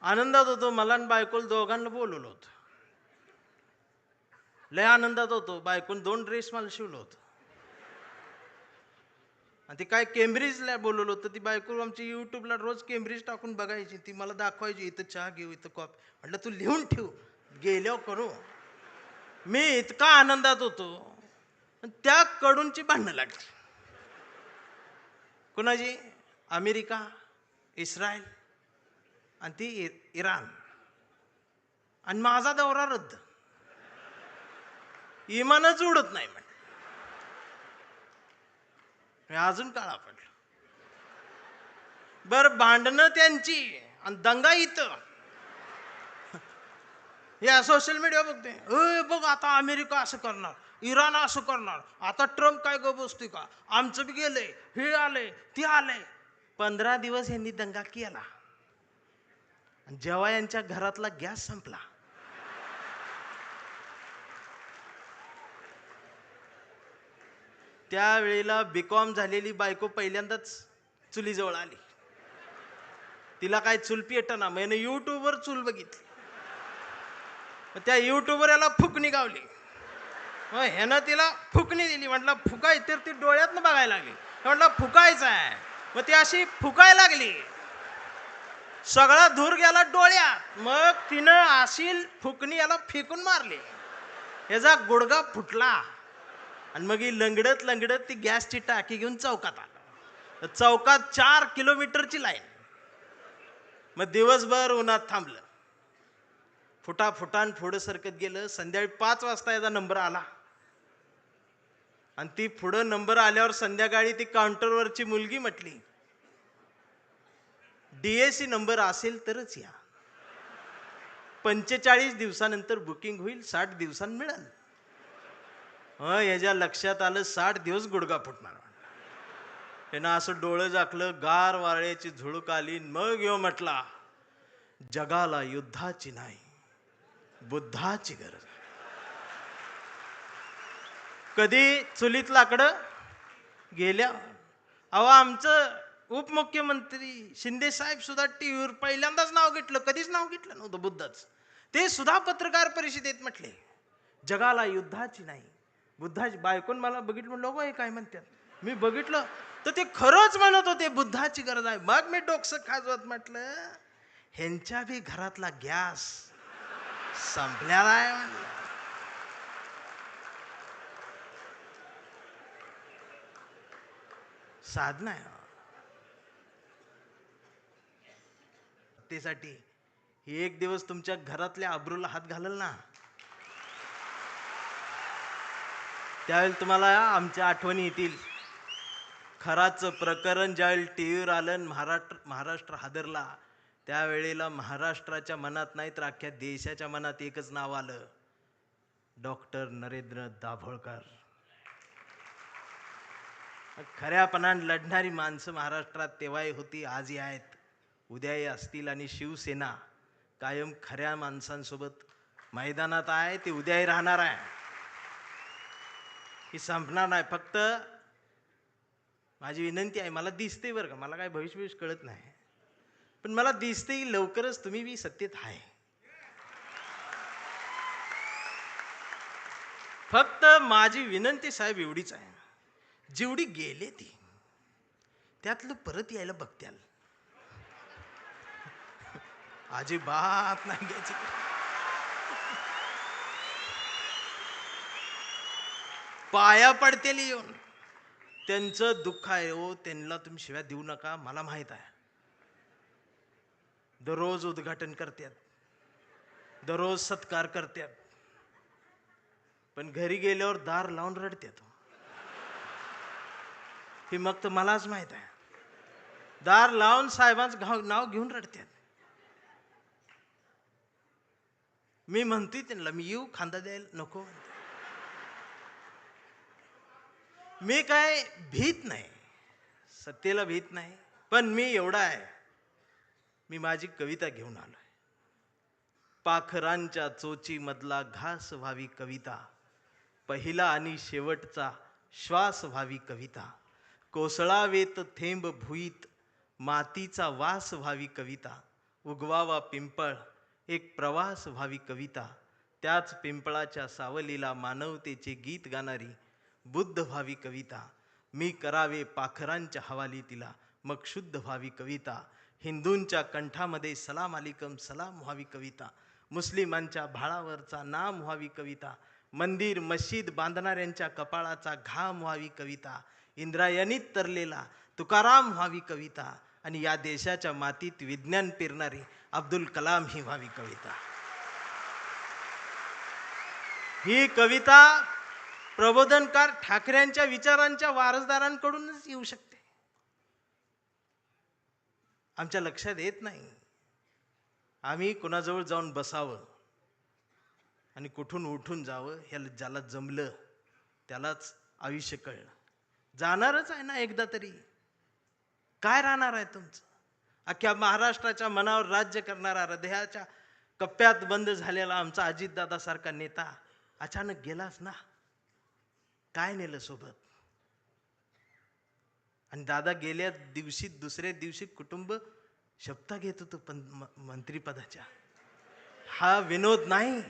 आनंदात होतो. मला आणि बायकोला दोघांना बोलवलं होतं. लय आनंदात होतो. बायकोने 2 ड्रेस मला शिवलं होतं. आणि ते काय केम्ब्रिजला बोलवलं होतं. ती बायको आमची यूट्यूबला रोज केम्ब्रिज टाकून बघायची. ती मला दाखवायची, इथं चहा घेऊ, इथं कॉफी. म्हटलं तू लिहून ठेव, गेल्यावर करू. मी इतका आनंदात होतो, त्या कडूनची भांडणं लागली. कुणाची? अमेरिका, इस्रायल आणि ती इराण. आणि माझा दौरा रद्द. इमानच उडत नाही म्हणे. मी अजून काळा पडलो. बरं, भांडणं त्यांची आणि दंगा इथं. या सोशल मीडिया बघते, बघ आता अमेरिका असं करणार, इराण असं करणार, आता ट्रम्प काय गप बसतोय का, आमचं बी गेलंय, हे आलंय, ते आलंय. 15 दिवस यांनी दंगा केला. जेव्हा यांच्या घरातला गॅस संपला, त्यावेळेला बीकॉम झालेली बायको पहिल्यांदाच चुलीजवळ आली. तिला काय चूल पेटना. मैंने युट्यूबवर चूल बघितली. त्या युट्यूबवर याला फुकणी गावली. मग ह्यानं तिला फुकणी दिली. म्हटलं फुकाय, तर ती डोळ्यातनं बघायला लागली. म्हटलं फुकायचं आहे. मग ती अशी फुकायला लागली. सगळा धूर गेला डोळ्यात. मग तिनं अशी फुकणी याला फेकून मारली. याचा गुडगा फुटला. आणि मग ही लंगडत लंगडत ती गॅसची टाकी घेऊन चौकात आला. चौकात 4 किलोमीटरची लाईन. मग दिवसभर उन्हात थांबलं. फुटाफुटान पुढं सरकत गेलं. संध्याकाळी 5 वाजता याचा नंबर आला. आणि ती पुढं नंबर आल्यावर संध्याकाळी ती काउंटरवरची मुलगी म्हटली, DAC नंबर असेल तरच या. 45 दिवसानंतर बुकिंग होईल, 60 दिवसांनी मिळेल. याच्या लक्षात आलं 60 दिवस गुडगा फुटणार. त्यानं असं डोळं झाकलं, गार वाऱ्याची झुळूक आली. मग यो म्हटला, जगाला युद्धाची नाही, बुद्धाची गरज. कधी चुलीत लाकडं गेल्या. अहो, आमचं उपमुख्यमंत्री शिंदे साहेब सुद्धा टीव्हीवर पहिल्यांदाच नाव घेतलं. कधीच नाव घेतलं नव्हतं बुद्धाचं. ते सुद्धा पत्रकार परिषदेत म्हटले, जगाला युद्धाची नाही, बुद्धाची. बायकोन मला बघितलं, म्हणलं लोक हे काय म्हणतात. मी बघितलं तर ते खरंच म्हणत होते, बुद्धाची गरज आहे. मग मी डोकसं खाजवत म्हटलं, ह्यांच्या बी घरातला गॅस संपलेला आहे म्हणलं. साधना आहे त्यासाठी. एक दिवस तुमच्या घरातल्या अब्रूला हात घालल ना, त्यावेळेला तुम्हाला आमच्या आठवणी येतील. खराचं प्रकरण ज्यावेळी टीव्हीवर आलं, महाराष्ट्र हादरला, त्यावेळेला महाराष्ट्राच्या मनात नाही तर अख्ख्या देशाच्या मनात एकच नाव आलं, डॉक्टर नरेंद्र दाभोळकर. खऱ्यापणाने लढणारी माणसं महाराष्ट्रात तेव्हाही होती, आजही आहेत, उद्याही असतील. आणि शिवसेना कायम खऱ्या माणसांसोबत मैदानात आहे. ती उद्याही राहणार आहे, ही संपणार नाही. फक्त माझी विनंती आहे, मला दिसते बरं का, मला काय भविष्य कळत नाही, पण मला दिसते लवकरच तुम्ही बी सत्तेत आहे. फक्त माझी विनंती साहेब एवढीच आहे, जेवढी गेले ती त्यातलं परत यायला बघत्याल. अजिबात नाही घ्यायची. पाया पडतेली येऊन त्यांचं दुःख आहे हो, त्यांना तुम्ही शिव्या देऊ नका. मला माहित आहे, दररोज उद्घाटन करतात, दररोज सत्कार करतात, पण घरी गेल्यावर दार लावून रडतात. हे मग तर मलाच माहित आहे. दार लावून साहेबांचं नाव घेऊन रडतात. मी म्हणतोय त्यांना, मी येऊ खांदा द्यायला नको. मी काय भीत नाही, सत्तेला भीत नाही, पण मी एवढा आहे, मी माझी कविता घेऊन आलोय. पाखरांच्या चोची मधला घास व्हावी कविता, पहिला आणि शेवटचा श्वास व्हावी कविता, कोसळावेत थेंब भुईत मातीचा वास व्हावी कविता, उगवावा पिंपळ, एक प्रवास व्हावी कविता, त्याच पिंपळाच्या सावलीला मानवतेचे गीत गाणारी बुद्ध व्हावी कविता, मी करावे पाखरांच्या हवाली तिला, मग शुद्ध व्हावी कविता, हिंदूंच्या कंठामध्ये सलाम अलिकम सलाम व्हावी कविता, मुस्लिमांच्या भाळावरचा नाम व्हावी कविता, मंदिर मस्जिद बांधणाऱ्यांच्या कपाळाचा घाम व्हावी कविता, इंद्रायणीत तरलेला तुकाराम व्हावी कविता, आणि या देशाच्या मातीत विज्ञान पेरणारी अब्दुल कलाम ही व्हावी कविता. ही कविता प्रबोधनकार ठाकरेंच्या विचारांच्या वारसदारांकडूनच येऊ शकते. आमच्या लक्षात येत नाही. आम्ही कुणाजवळ जाऊन बसावं आणि कुठून उठून जावं, ह्याला ज्याला जमलं त्यालाच आयुष्य कळलं. जाणारच आहे ना एकदा तरी. काय राहणार आहे तुमचं? अख्ख्या महाराष्ट्राच्या मनावर राज्य करणारा, हृदयाच्या कप्प्यात बंद झालेला आमचा अजितदादा सारखा नेता अचानक गेलाच ना. काय नेलं सोबत? आणि दादा गेल्या दिवशी दुसऱ्या दिवशी कुटुंब शपथा घेत होतं मंत्रिपदाच्या. हा विनोद नाही,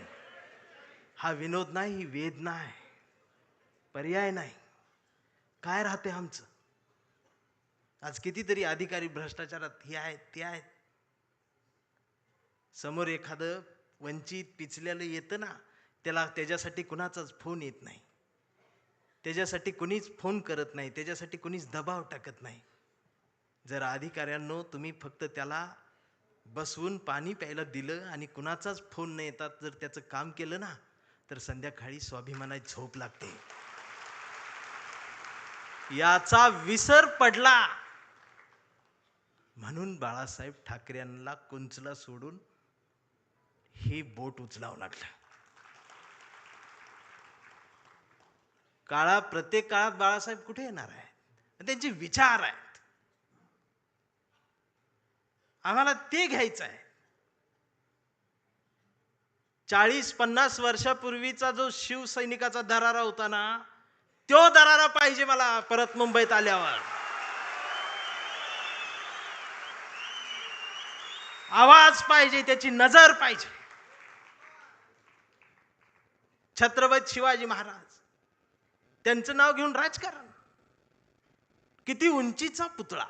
हा विनोद नाही, ही वेदना आहे. पर्याय नाही. काय राहते आमचं? आज कितीतरी अधिकारी भ्रष्टाचारात हे आहेत ते आहेत. समोर एखादं वंचित पिचलेलं येतं ना, त्याच्यासाठी कुणाचाच फोन येत नाही, त्याच्यासाठी कुणीच फोन करत नाही, त्याच्यासाठी कुणीच दबाव टाकत नाही. जर अधिकाऱ्यांनो तुम्ही फक्त त्याला बसवून पाणी प्यायला दिलं आणि कुणाचाच फोन न येतात जर त्याचं काम केलं ना, तर संध्याकाळी स्वाभिमानाची झोप लागते. याचा विसर पडला म्हणून बाळासाहेब ठाकरेंना कुंचला सोडून हे बोट उचलावं लागलं. प्रत्येक काळात बाळासाहेब कुठे येणार आहेत? त्यांचे विचार आहेत, आम्हाला ते घ्यायचं आहे. 40-50 वर्षापूर्वीचा जो शिवसैनिकाचा दरारा होता ना, तो दरारा पाहिजे मला परत मुंबईत आल्यावर. आवाज पाहिजे, त्याची नजर पाहिजे. छत्रपती शिवाजी महाराज, त्यांचं नाव घेऊन राजकारण. किती उंचीचा पुतळा,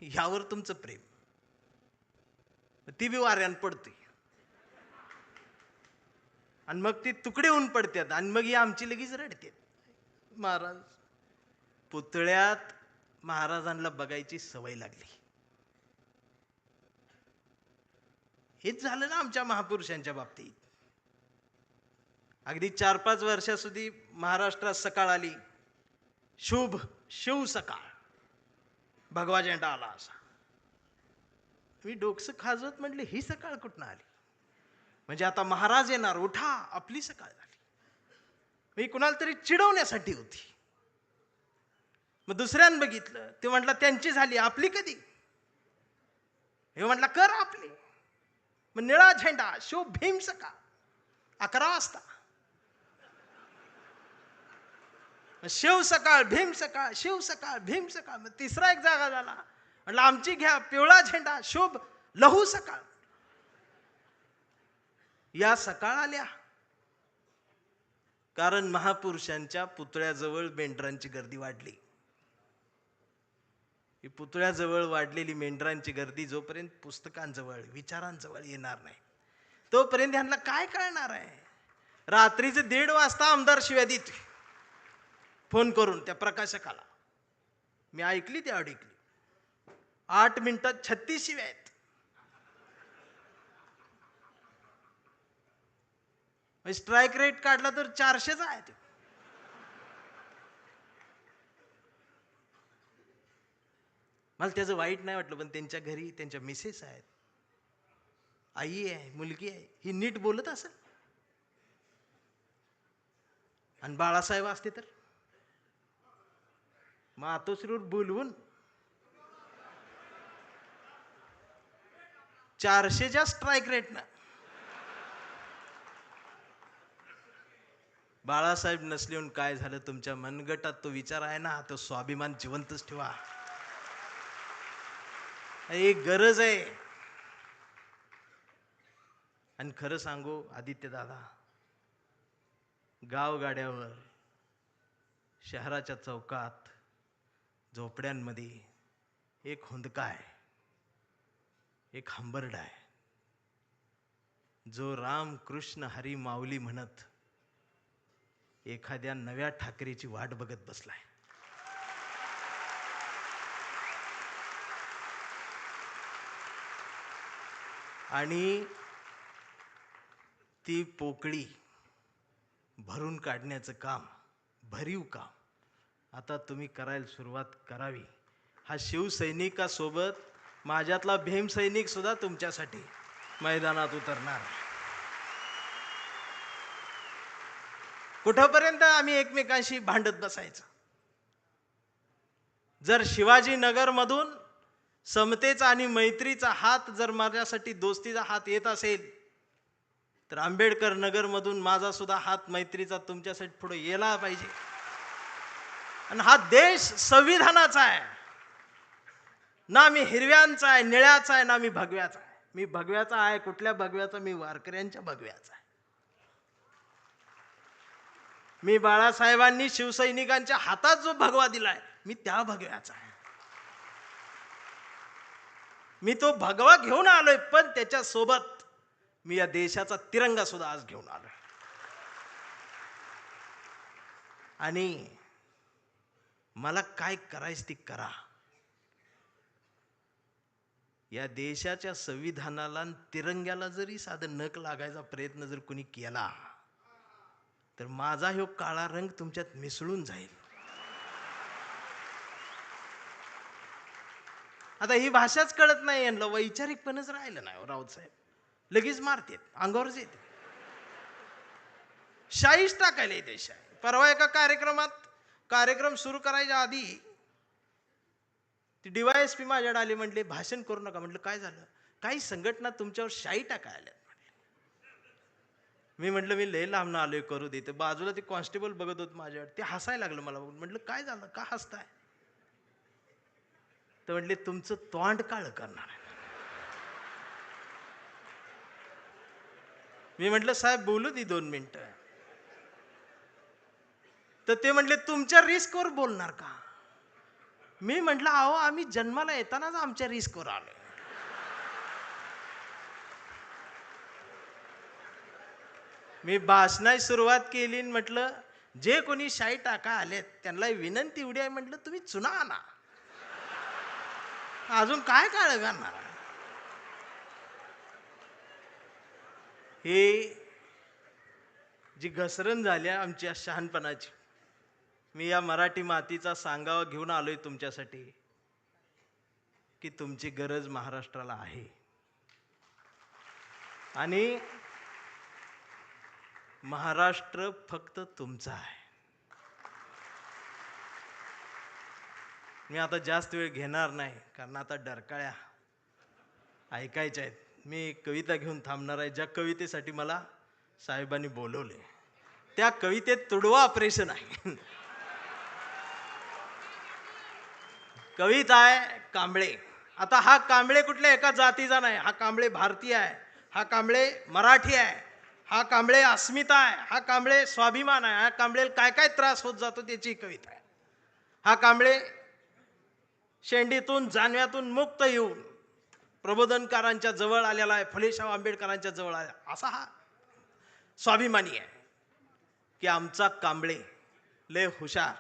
यावर तुमचं प्रेम. ती बी वाऱ्यान पडते आणि मग ती तुकडे होऊन पडतात आणि मग ही आमची लगेच रडते. महाराज, पुतळ्यात महाराजांना बघायची सवय लागली. हेच झालं ना आमच्या महापुरुषांच्या बाबतीत. अगदी 4-5 वर्षाસુધી महाराष्ट्रात सकाळ आली, शुभ शिव सकाळ, भगवा झेंडा आला असा. मी डोकसं खाजवत म्हटले, ही सकाळ कुठनं आली? म्हणजे आता महाराज येणार, उठा, आपली सकाळ झाली. मी कुणाला तरी चिडवण्यासाठी होती. मग दुसऱ्यानं बघितलं, ते म्हटलं त्यांची झाली, आपली कधी? हे म्हटलं कर आपली. मग निळा झेंडा, शुभ भीम सकाळ, 11 वाजता. शिव सकाळ, भीम सकाळ, शिव सकाळ, भीम सकाळ. मग तिसरा एक जागा झाला, म्हटलं आमची घ्या, पिवळा झेंडा, शुभ लहू सकाळ. या सकाळ आल्या कारण महापुरुषांच्या पुतळ्याजवळ मेंढरांची गर्दी वाढली. ही पुतळ्याजवळ वाढलेली मेंढरांची गर्दी जोपर्यंत पुस्तकांजवळ, विचारांजवळ येणार नाही, तोपर्यंत ह्यांना काय कळणार आहे? रात्रीचे 1:30 वाजता आमदार शिव्या देते फोन करून त्या प्रकाशकाला. मी ऐकली, ती ऐकली. 8 मिनिटात 36 शिव्या आहेत. स्ट्राईक रेट काढला तर 400च आहे. मला त्याचं वाईट नाही वाटलं, पण त्यांच्या घरी त्यांच्या मिसेस आहेत, आई आहे, मुलगी आहे, ही नीट बोलत असेल. आणि बाळासाहेब असते तर मातोश्रीवर बोलवून 400च्या स्ट्राईक रेटनं. बाळासाहेब नसले काय झालं? तुमच्या मनगटात तो विचार आहे ना, तो स्वाभिमान जिवंतच ठेवा. एक गरज आहे. आणि खरं सांगू आदित्य दादा, गावगाड्यावर, शहराच्या चौकात, झोपड्यांमध्ये एक हुंदका आहे, एक हंबरडा आहे, जो राम कृष्ण हरी माऊली म्हणत एखाद्या नव्या ठाकरेची वाट बघत बसलाय. आणि ती पोकळी भरून काढण्याचं काम, भरीव काम आता तुम्ही करायला सुरुवात करावी. हा शिवसैनिकासोबत माझ्यातला भीमसैनिक सुद्धा तुमच्यासाठी मैदानात उतरणार. कुठपर्यंत आम्ही एकमेकांशी भांडत बसायचं? जर शिवाजीनगर मधून समतेचा आणि मैत्रीचा हात, जर माझ्यासाठी दोस्तीचा हात येत असेल, तर आंबेडकर नगर मधून माझा सुद्धा हात मैत्रीचा तुमच्यासाठी पुढे यायला पाहिजे. आणि हा देश संविधानाचा आहे ना, मी हिरव्यांचा आहे, निळ्याचा आहे, ना मी भगव्याचा आहे. मी भगव्याचा आहे. कुठल्या भगव्याचा? मी वारकऱ्यांच्या भगव्याचा आहे. मी बाळासाहेबांनी शिवसैनिकांच्या हातात जो भगवा दिलाय, मी त्या भगव्याचा आहे. मी तो भगवा घेऊन आलोय, पण त्याच्या सोबत मी या देशाचा तिरंगा सुद्धा आज घेऊन आलोय. आणि मला काय करायचं ते करा. या देशाच्या संविधानाला तिरंग्याला जरी साधं नख लागायचा प्रयत्न जर कोणी केला, तर माझा ह्यो काळा रंग तुमच्यात मिसळून जाईल. आता ही भाषाच कळत नाही यांना, वैचारिकपणच राहिलं नाही. राऊत साहेब लगेच मारतेत, अंगावरच येते, शाईच टाकायला येते शाई. परवा एका कार्यक्रम सुरू करायच्या आधी ती DYSP माझ्याकडे आली, म्हटले भाषण करू नका. म्हटलं काय झालं? काही संघटना तुमच्यावर शाई टाकायला. मी म्हटलं मी लय लांब आलोय, करू दे. तर बाजूला ते कॉन्स्टेबल बघत होत माझ्यावर, ते हसायला लागलं मला. म्हटलं काय झालं, का हसताय? तर म्हटले तुमचं तोंड काळ करणार आहे. मी म्हटलं साहेब बोलू दे 2 मिनिटं. तर ते म्हटले तुमच्या रिस्कवर बोलणार का? मी म्हटलं अहो आम्ही जन्माला येतानाच आमच्या रिस्कवर आलोय. मी भाषणाची सुरुवात केली, म्हटलं जे कोणी शाई टाका आलेत त्यांना विनंती एवढी आहे, म्हटलं तुम्ही चुना आणा, अजून काय काळ करणार. हे जी घसरण झाली आमच्या शहाणपणाची, मी या मराठी मातीचा सांगावा घेऊन आलोय तुमच्यासाठी की तुमची गरज महाराष्ट्राला आहे. आणि महाराष्ट्र फक्त तुमचा आहे. मी आता जास्त वेळ घेणार नाही, कारण आता डरकाळ्या ऐकायच्या आहेत. मी कविता घेऊन थांबणार आहे. ज्या कवितेसाठी मला साहेबांनी बोलवले, त्या कवितेत तुडवा ऑपरेशन आहे. कविता आहे कांबळे. आता हा कांबळे कुठल्या एका जातीचा नाही, हा कांबळे भारतीय आहे, हा कांबळे मराठी आहे, हा कांबळे अस्मिता आहे, हा कांबळे स्वाभिमान आहे, हा कांबळे काय काय त्रास होत जातो त्याची कविता आहे. हा कांबळे शेंडीतून जानव्यातून मुक्त येऊन प्रबोधनकारांच्या जवळ आलेला आहे, फुलेशाह आंबेडकरांच्या जवळ आला, असा हा स्वाभिमानी आहे. की आमचा कांबळे लय हुशार,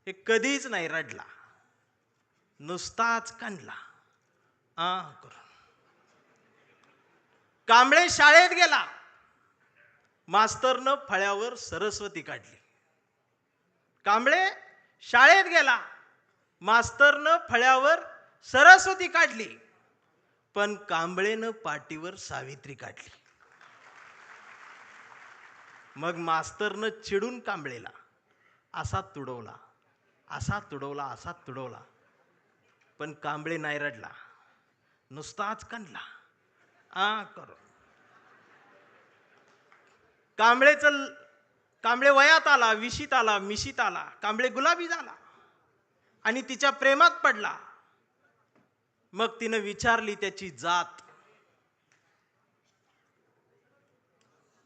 हे कधीच नाही रडला, नुसताच कांडला करून. कांबळे शाळेत गेला, मास्तरनं फळ्यावर सरस्वती काढली. कांबळे शाळेत गेला, मास्तरनं फळ्यावर सरस्वती काढली, पण कांबळेनं पाटीवर सावित्री काढली. मग मास्तरनं चिडून कांबळेला असा तुडवला, असा तुडवला, असा तुडवला, पण कांबळे नाही रडला, नुसताच कांडला करून. कांबळे वयात आला, विशीत आला, मिशीत आला, कांबळे गुलाबी झाला आणि तिच्या प्रेमात पडला. मग तिनं विचारली त्याची जात.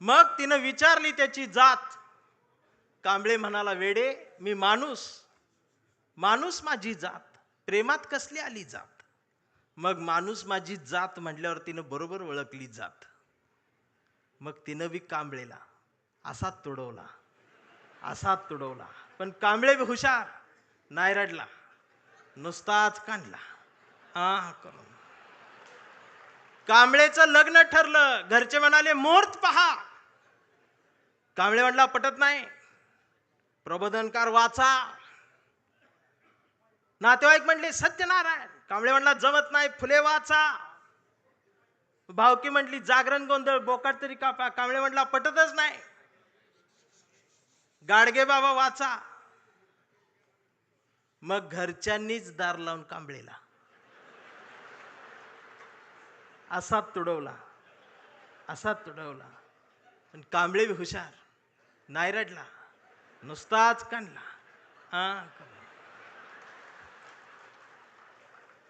मग तिनं विचारली त्याची जात. कांबळे म्हणाला, वेडे, मी माणूस, माणूस माझी जात, प्रेमात कसली आली जात. मग माणूस माझी जात म्हटल्यावर तिनं बरोबर ओळखली जात. मग तिनं बी कांबळेला असाच तुडवला, असाच तुडवला. पण कांबळे बी हुशार, नाही रडला, नुसताच काढला करून. कांबळेचं लग्न ठरलं. घरचे म्हणाले, मुहूर्त पहा. कांबळे म्हटला, पटत नाही, प्रबोधनकार वाचा. नातेवाईक म्हणले, सत्यनारायण. कांबळे म्हटला, जमत नाही, फुले वाचा. भावकी म्हटली, जागरण गोंधळ, बोकाट तरी कापा. कांबळे म्हटला, पटतच नाही, गाडगे बाबा वाचा. मग घरच्यांनीच दार लावून कांबळेला असाच तुडवला, असाच तुडवला. पण कांबळे बी हुशार, नाही रडला, नुसताच काढला.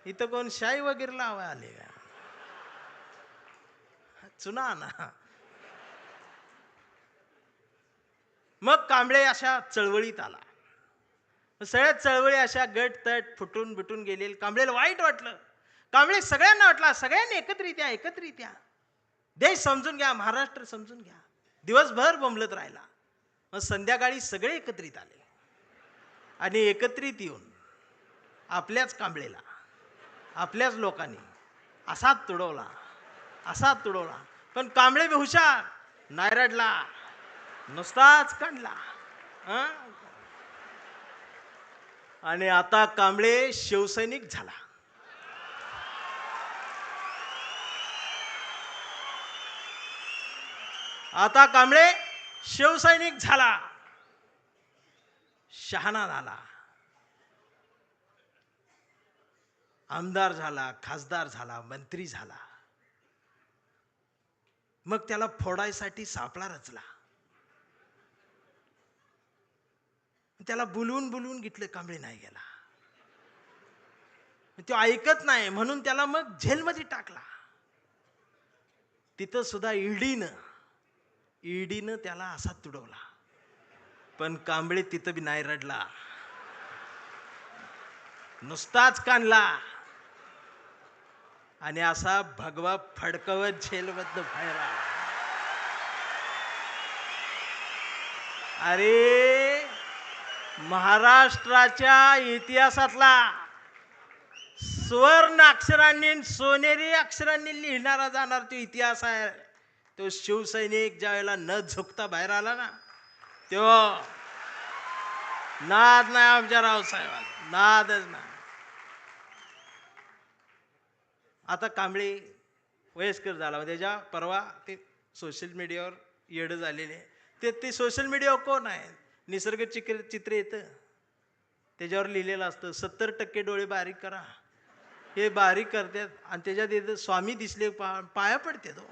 इथं कोण शाई वगैरे लावा आले का? चुना ना. मग कांबळे अशा चळवळीत आला. सगळ्या चळवळी अशा गट तट फुटून बिटून गेले. कांबळेला वाईट वाटलं. कांबळे सगळ्यांना वाटला, सगळ्यांनी एकत्रित या, एकत्रित या, देश समजून घ्या, महाराष्ट्र समजून घ्या. दिवसभर बोंबलत राहिला. मग संध्याकाळी सगळे एकत्रित आले आणि एकत्रित येऊन आपल्याच कांबळेला, आपल्याच लोकांनी असाच तुडवला, असाच तुडवला. पण कांबळे बी हुशार, नाही रडला, नुसताच काढला. आणि आता कांबळे शिवसैनिक झाला. आता कांबळे शिवसैनिक झाला, शहाणा झाला, आमदार झाला, खासदार झाला, मंत्री झाला. मग त्याला फोडायसाठी सापळा रचला. त्याला बोलवून बोलवून घेतलं, कांबळे नाही गेला. तो ऐकत नाही म्हणून त्याला मग जेलमध्ये टाकला. तिथं सुद्धा ईडीनं त्याला असा तुडवला. पण कांबळे तिथं बी नाही रडला, नुसताच काढला. आणि असा भगवा फडकवत जेलमधनं बाहेर आला. अरे, महाराष्ट्राच्या इतिहासातला सुवर्ण अक्षरांनी, सोनेरी अक्षरांनी लिहिणारा जाणार तो इतिहास आहे. तो शिवसैनिक ज्या वेळेला न झुकता बाहेर आला ना, तो नाद नाही आमच्या रावसाहेबाला, नादच नाही. आता कांबळे वयस्कर झाला. त्याच्या परवा ते सोशल मीडियावर येडं झालेले. ते सोशल मीडियावर कोण आहे, निसर्ग चित्र येतं, त्याच्यावर लिहिलेलं असतं 70% डोळे बारीक करा. हे बारीक करतात आणि त्याच्यात येतं स्वामी दिसले, पाया पडते तो.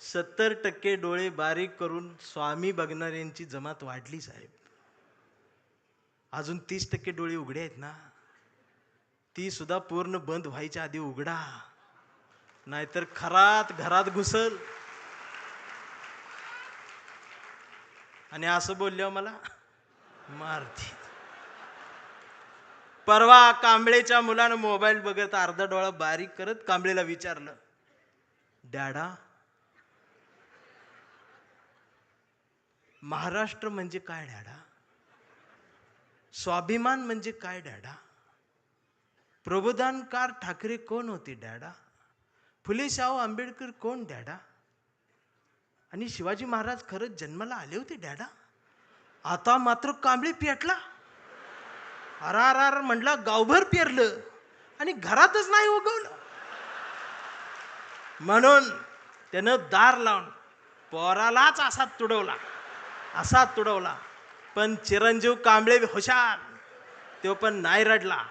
70% डोळे बारीक करून स्वामी बघणाऱ्यांची जमात वाढली साहेब. अजून 30% डोळे उघडे आहेत ना, ती सुद्धा पूर्ण बंद व्हायच्या आधी उघडा, नाहीतर खरात घरात घुसल. आणि असं बोलल्यावर मला मारते. परवा कांबळेच्या मुलानं मोबाईल बघत अर्धा डोळा बारीक करत कांबळेला विचारलं, डॅडा, महाराष्ट्र म्हणजे काय डॅडा? स्वाभिमान म्हणजे काय डॅडा? प्रबोधनकार ठाकरे कोण होते डॅडा? फुले शाहू आंबेडकर कोण डॅडा? आणि शिवाजी महाराज खरंच जन्माला आले होते डॅडा? आता मात्र कांबळे पेटला. अरार म्हटला, गावभर पेरलं आणि घरातच नाही उगवलं. म्हणून त्यानं दार लावून पोरालाच असा तुडवला, असा तुडवला. पण चिरंजीव कांबळे हुशार, तो पण नाही रडला,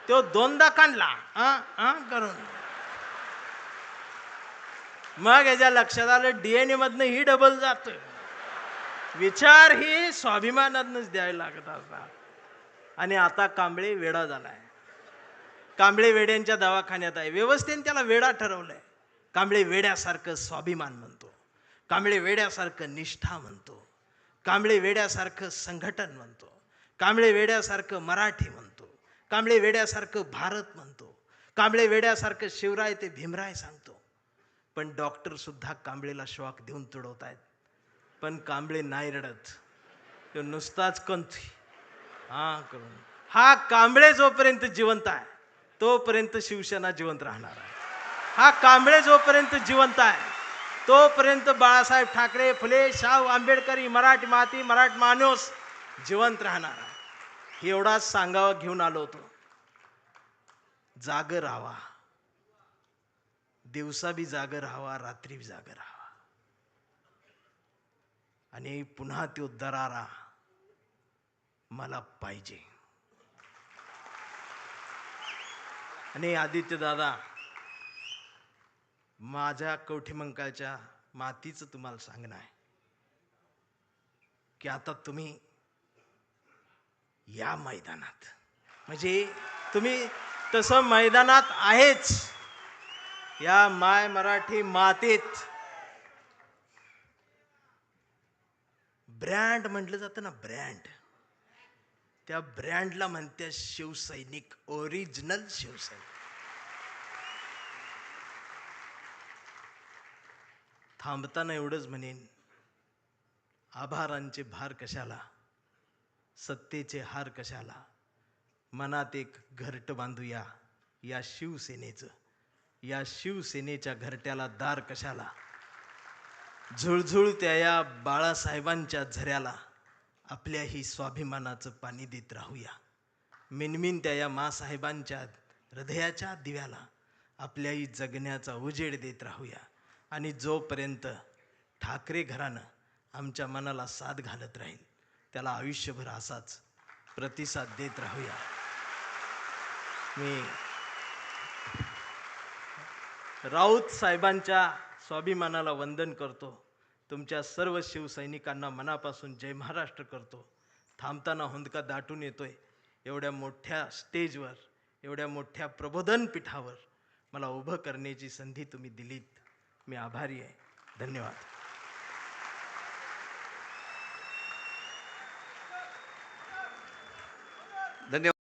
तो दोनदा काढला करून. मग याच्या लक्षात आलं, डीएनए मधनं ही डबल जात. विचार ही स्वाभिमानातनच द्यायला लागत असतात. आणि आता कांबळे वेडा झालाय. कांबळे वेड्यांच्या दवाखान्यात आहे. व्यवस्थेने त्याला वेडा ठरवलंय. कांबळे वेड्यासारखं स्वाभिमान म्हणतो, कांबळे वेड्यासारखं निष्ठा म्हणतो, कांबळे वेड्यासारखं संघटन म्हणतो, कांबळे वेड्यासारखं मराठी म्हणतो, कांबळे वेड्यासारखं भारत म्हणतो, कांबळे वेड्यासारखं शिवराय ते भीमराय सांगतो. पण डॉक्टर सुद्धा कांबळेला श्वाक देऊन तुडवतायत. पण कांबळे नाही रडत, तो नुसताच कंथी करून. हा कांबळे जोपर्यंत जिवंत आहे तोपर्यंत शिवसेना जिवंत राहणार आहे. हा कांबळे जोपर्यंत जिवंत आहे तोपर्यंत बाळासाहेब ठाकरे, फुले, शाहू आंबेडकरी, मराठी माती, मराठी माणूस जिवंत राहणार आहे. एवढाच सांगावं घेऊन आलो होतो. जागर राहावा, दिवसा बी जागर राहावा, रात्री बी जागर राहावा. आणि पुन्हा तो दरारा मला पाहिजे. आणि आदित्य दादा, माझ्या कवठीमंकाळच्या मातीचं तुम्हाला सांगणं आहे की आता तुम्ही या मैदानात, म्हणजे तुम्ही तसं मैदानात आहेच, या माय मराठी मातीत ब्रँड म्हटलं जातं ना, ब्रँड, त्या ब्रँडला म्हणते शिवसैनिक, ओरिजिनल शिवसैनिक. थांबताना एवढंच म्हणेन, आभारांचे भार कशाला, सत्तेचे हार कशाला, मनात एक घरट बांधूया या शिवसेनेचं, या शिवसेनेच्या घरट्याला दार कशाला, झुळझुळत्या या बाळासाहेबांच्या झऱ्याला आपल्याही स्वाभिमानाचं पाणी देत राहूया. मिनमिनत्या या मासाहेबांच्या हृदयाच्या दिव्याला आपल्याही जगण्याचा उजेड देत राहूया. आणि जोपर्यंत ठाकरे घराणं आमच्या मनाला साथ घालत राहील त्याला आयुष्यभर असाच प्रतिसाद देत राहूया. मी राऊत साहेबांच्या स्वाभिमानाला वंदन करतो. तुमच्या सर्व शिवसैनिकांना मनापासून जय महाराष्ट्र करतो. थांबताना हुंदका दाटून येतोय. एवढ्या मोठ्या स्टेजवर, एवढ्या मोठ्या प्रबोधन पीठावर मला उभं करण्याची संधी तुम्ही दिलीत. मी आभारी आहे. धन्यवाद. धन्यवाद.